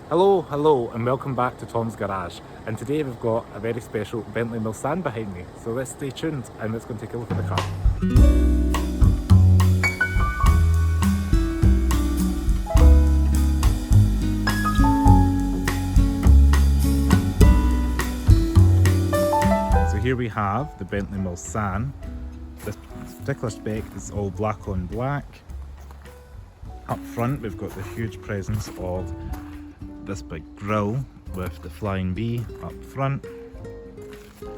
Hello, and welcome back to Tom's Garage. And today we've got a very special Bentley Mulsanne behind me. So let's stay tuned and let's go and take a look at the car. So here we have the Bentley Mulsanne. This particular spec is all black on black. Up front we've got the huge presence of this big grille with the Flying V up front.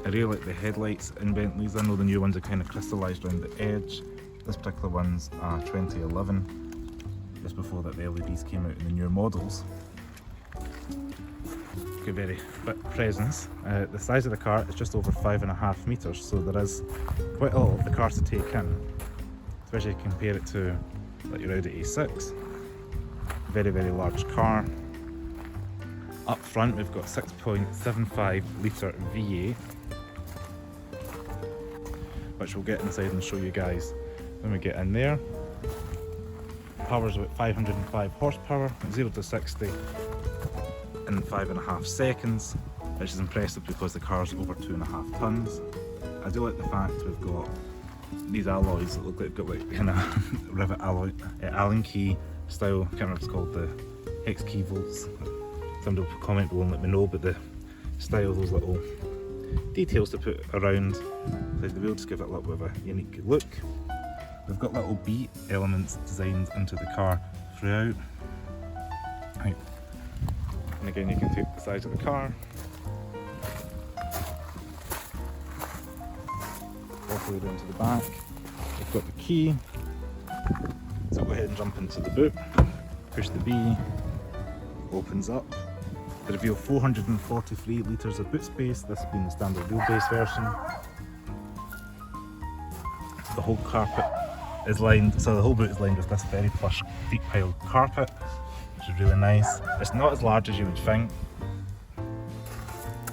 I really like the headlights in Bentleys. I know the new ones are kind of crystallised around the edge. This particular one's 2011, just before that the LEDs came out in the newer models. Good, very big presence. The size of the car is just over 5.5 metres, so there is quite a lot of the car to take in, especially if you compare it to like your Audi A6. Very large car. Up front we've got 6.75 litre V8, which we'll get inside and show you guys when we get in there. Power's about 505 horsepower, 0 to 60 in 5.5 seconds, which is impressive because the car's over 2.5 tonnes. I do like the fact we've got these alloys that look like they've got like kind of rivet alloy, Allen key style. I can't remember if it's called the hex key bolts. Somebody will comment below and let me know, but the style, those little details to put around the wheel just give it a little bit of a unique look. We've got little beat elements designed into the car throughout. Right. And again, you can take the size of the car, walk the way down to the back. We've got the key, so go ahead and jump into the boot, push the B, opens up. They reveal 443 litres of boot space, this being the standard wheelbase version. The whole carpet is lined, so the whole boot is lined with this very plush deep piled carpet, which is really nice. It's not as large as you would think,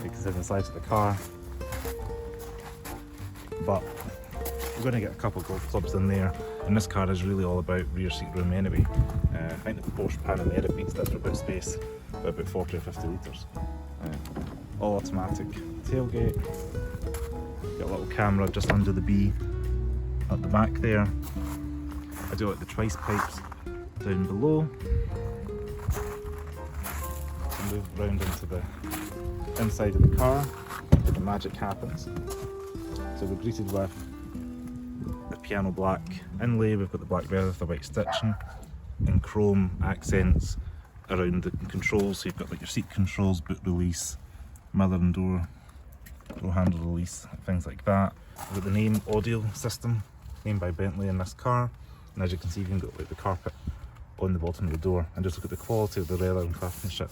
considering the size of the car, but we're going to get a couple of golf clubs in there, and this car is really all about rear seat room anyway. I think the Porsche Panamera beats that for boot space by about 40 or 50 litres. All automatic tailgate, got a little camera just under the B at the back there. I do like the trice pipes down below. Move round into the inside of the car, where the magic happens. So we're greeted with the piano black inlay, we've got the black leather with the white stitching, and chrome accents around the controls. So you've got like your seat controls, boot release, mirror and door handle release, things like that. We've got the name audio system, named by Bentley in this car, and as you can see, you've got like the carpet on the bottom of the door. And just look at the quality of the leather and craftsmanship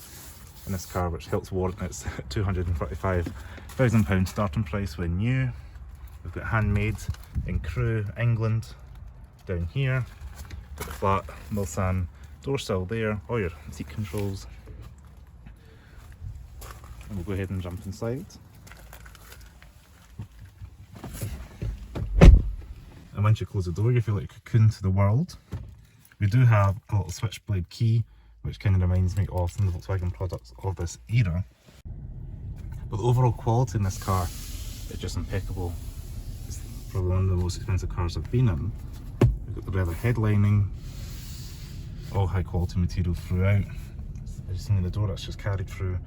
in this car, which helps warrant its £245,000 starting price when new. We've got handmade in Crewe, England, down here. Got the flat Mulsanne door sill there, all your seat controls. And we'll go ahead and jump inside. And once you close the door, you feel like a cocoon to the world. We do have a little switchblade key, which kind of reminds me of some of the Volkswagen products of this era. But the overall quality in this car is just impeccable. It's probably one of the most expensive cars I've been in. We've got the leather headlining, all high quality material throughout. As you've seen in the door, it's just carried through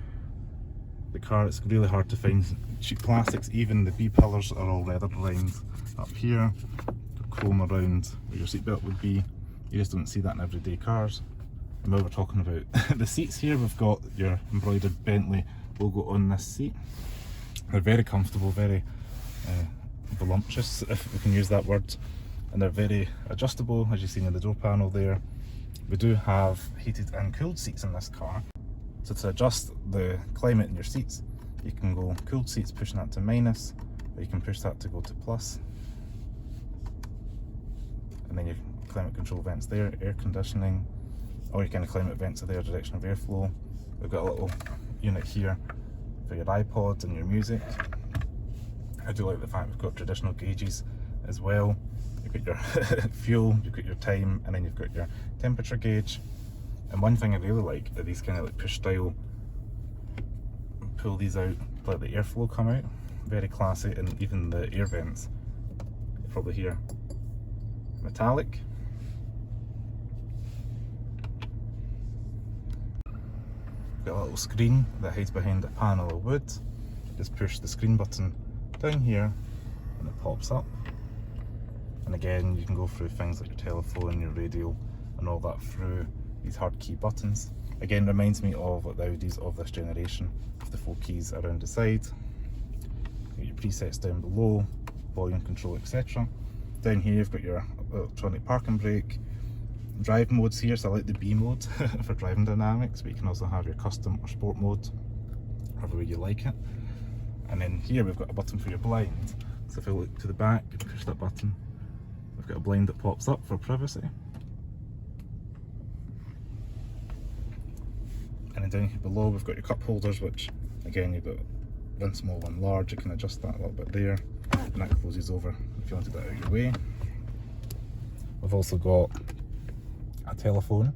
the car. It's really hard to find cheap plastics. Even the B pillars are all leather lined up here. The chrome around where your seatbelt would be. You just don't see that in everyday cars. And while we're talking about the seats here, we've got your embroidered Bentley logo on this seat. They're very comfortable, very voluptuous, if we can use that word, and they're very adjustable, as you've seen in the door panel there. We do have heated and cooled seats in this car, so to adjust the climate in your seats, you can go cooled seats, pushing that to minus, or you can push that to go to plus, and then your climate control vents there, air conditioning, or your kind of climate vents are there, direction of airflow. We've got a little unit here for your iPod and your music. I do like the fact we've got traditional gauges as well. You've got your fuel, you've got your time, and then you've got your temperature gauge. And one thing I really like are these kind of like push style, pull these out, let the airflow come out, very classy. And even the air vents, you probably hear metallic. Got a little screen that hides behind a panel of wood. Just push the screen button down here and it pops up. And again, you can go through things like your telephone, your radio, and all that through these hard key buttons. Again, reminds me of like the Audis of this generation, with the 4 keys around the side. Got your presets down below, volume control, etc. Down here you've got your electronic parking brake, drive modes here, so I like the B mode for driving dynamics, but you can also have your custom or sport mode, however way you like it. And then here we've got a button for your blind. So if I look to the back and push that button, we've got a blind that pops up for privacy. And then down here below we've got your cup holders, which again you've got one small, one large. You can adjust that a little bit there, and that closes over if you wanted that out of your way. We've also got a telephone,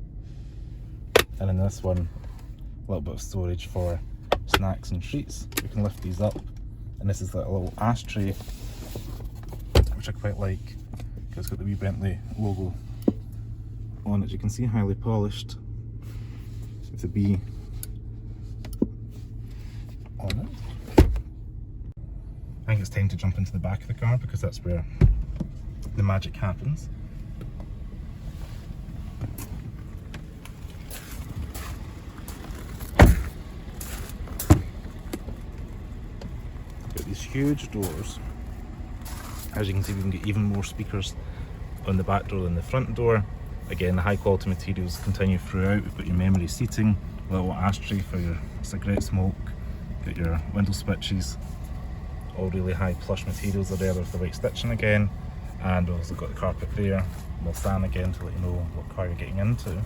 and in this one a little bit of storage for snacks and treats. You can lift these up, and this is like a little ashtray, which I quite like because it's got the wee Bentley logo on it. You can see highly polished with the B on it. I think it's time to jump into the back of the car because that's where the magic happens. Got these huge doors. As you can see, we can get even more speakers on the back door than the front door. Again, the high quality materials continue throughout. We've got your memory seating, a little ashtray for your cigarette smoke, got your window switches, all really high plush materials are there with the white stitching again, and we've also got the carpet there, Mulsanne again to let you know what car you're getting into.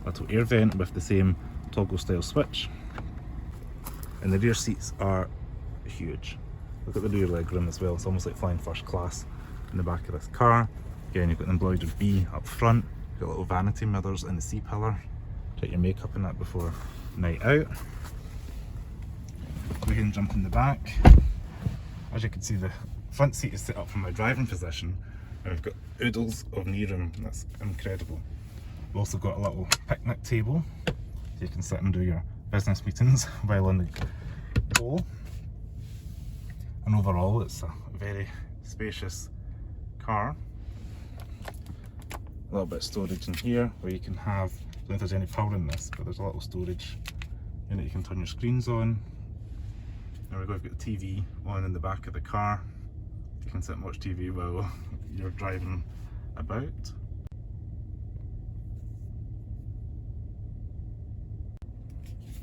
Little air vent with the same toggle style switch, and the rear seats are huge. Look at the rear leg room as well, it's almost like flying first class in the back of this car. Again, you've got an embroidered B up front, you've got little vanity mirrors in the C-pillar. Take your makeup in that before night out. We can jump in the back. As you can see, the front seat is set up from my driving position, and we've got oodles of knee room. That's incredible. We've also got a little picnic table, so you can sit and do your business meetings while on the go. And overall, it's a very spacious car. A little bit of storage in here where you can have, I don't know if there's any power in this, but there's a little storage unit you can turn your screens on. There we go, we've got the TV on in the back of the car. You can sit and watch TV while you're driving about.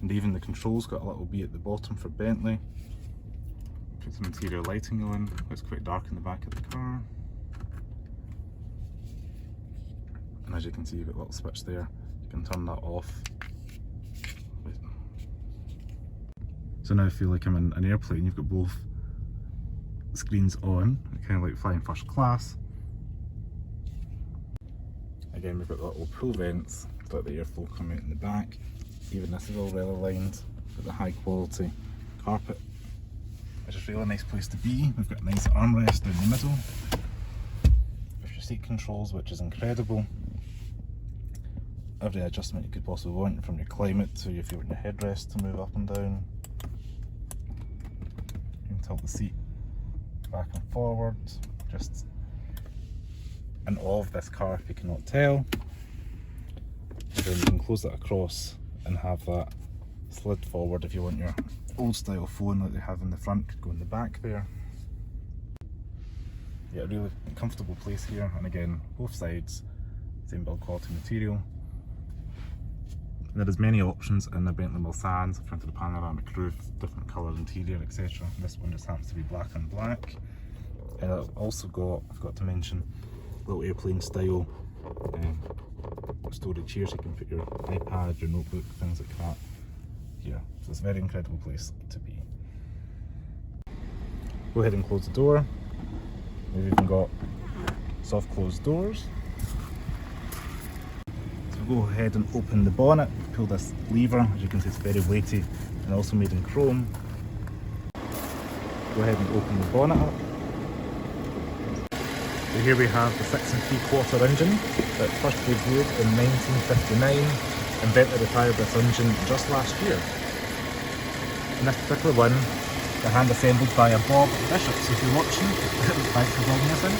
And even the controls got a little B at the bottom for Bentley. Put some interior lighting on, it's quite dark in the back of the car. And as you can see, you've got a little switch there, you can turn that off. So now I feel like I'm in an airplane. You've got both screens on, kind of like flying first class. Again, we've got the little pull vents, let the airflow come out in the back. Even this is all well aligned with the high quality carpet, which is a really nice place to be. We've got a nice armrest down the middle with your seat controls, which is incredible. Every adjustment you could possibly want, from your climate to if you want your headrest to move up and down. You can tilt the seat back and forward. Just in awe of this car if you cannot tell. And then you can close that across and have that slid forward if you want your old style phone that they have in the front could go in the back there. Yeah, a really comfortable place here, and again, both sides, same build quality material. And there is many options in the Bentley Mulsanne, front of the panoramic roof, different colour interior, etc. This one just happens to be black and black. And I've also got, I forgot to mention, little airplane style storage here, so you can put your iPad, your notebook, things like that here. So it's a very incredible place to be. Go ahead and close the door. We've even got soft closed doors. So we've go ahead and open the bonnet, pull this lever. As you can see, it's very weighty and also made in chrome. Go ahead and open the bonnet up. So here we have the 6 3/4 engine that first debuted in 1959, and Bentley retired this engine just last year. In this particular one, they're hand assembled by a Bob Bishop, so if you're watching, thanks for building this out.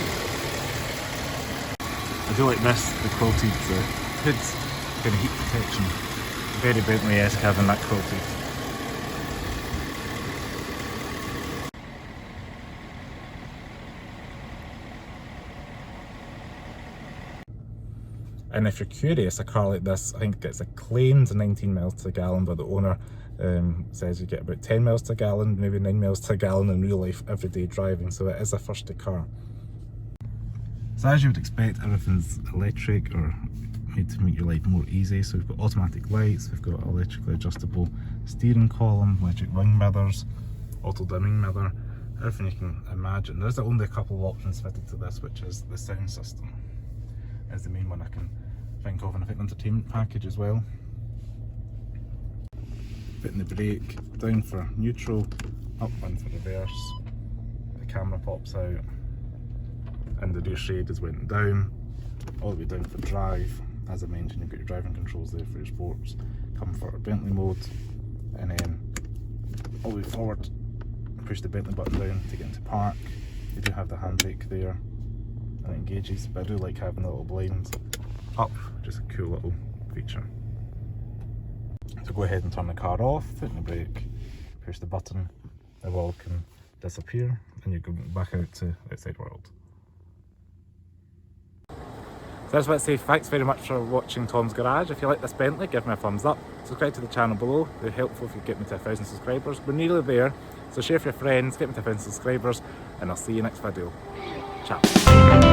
I do like this, the quilted hood, kind of heat protection. Very Bentley-esque having that quilted. And if you're curious, a car like this, I think it's a claimed 19 miles to the gallon, but the owner says you get about 10 miles to a gallon, maybe 9 miles to a gallon in real life everyday driving, so it is a thirsty car. So as you would expect, everything's electric or made to make your life more easy. So we've got automatic lights, we've got electrically adjustable steering column, electric wing mirrors, auto dimming mirror, everything you can imagine. There's only a couple of options fitted to this, which is the sound system. Is the main one I can think of, and I think the entertainment package as well. Putting the brake down for neutral, up one for reverse. The camera pops out, and the rear shade is went down, all the way down for drive. As I mentioned, you've got your driving controls there for your sports, comfort or Bentley mode, and then all the way forward, push the Bentley button down to get into park. You do have the handbrake there, and it engages, but I do like having the little blind up, just a cool little feature. So go ahead and turn the car off, put in the brake, push the button, the wall can disappear, and you're going back out to the outside world. So I just want to say thanks very much for watching Tom's Garage. If you like this Bentley, give me a thumbs up. Subscribe to the channel below. They're helpful if you get me to 1,000 subscribers. We're nearly there, so share with your friends, get me to 1,000 subscribers, and I'll see you next video. Ciao.